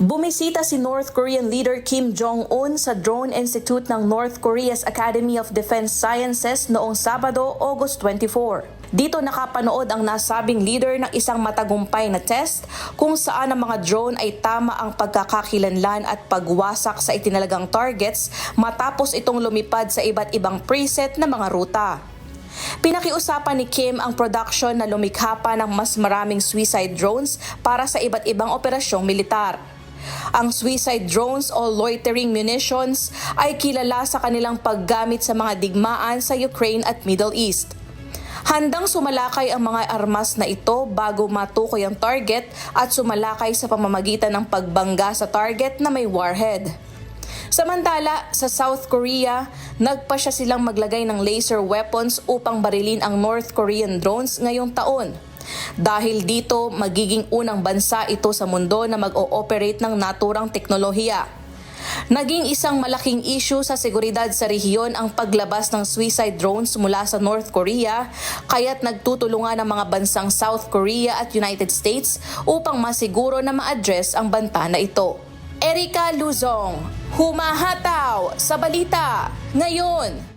Bumisita si North Korean leader Kim Jong-un sa Drone Institute ng North Korea's Academy of Defense Sciences noong Sabado, August 24. Dito nakapanood ang nasabing leader ng isang matagumpay na test kung saan ang mga drone ay tama ang pagkakakilanlan at pagwasak sa itinalagang targets matapos itong lumipad sa iba't ibang preset na mga ruta. Pinakiusapan ni Kim ang production na lumikha pa ng mas maraming suicide drones para sa iba't ibang operasyong militar. Ang suicide drones o loitering munitions ay kilala sa kanilang paggamit sa mga digmaan sa Ukraine at Middle East. Handang sumalakay ang mga armas na ito bago matukoy ang target at sumalakay sa pamamagitan ng pagbangga sa target na may warhead. Samantala, sa South Korea, nagpasya silang maglagay ng laser weapons upang barilin ang North Korean drones ngayong taon. Dahil dito, magiging unang bansa ito sa mundo na mag-ooperate ng naturang teknolohiya. Naging isang malaking issue sa seguridad sa rehiyon ang paglabas ng suicide drones mula sa North Korea, kaya't nagtutulungan ang mga bansang South Korea at United States upang masiguro na ma-address ang banta na ito. Erica Luzong, humahataw sa balita ngayon.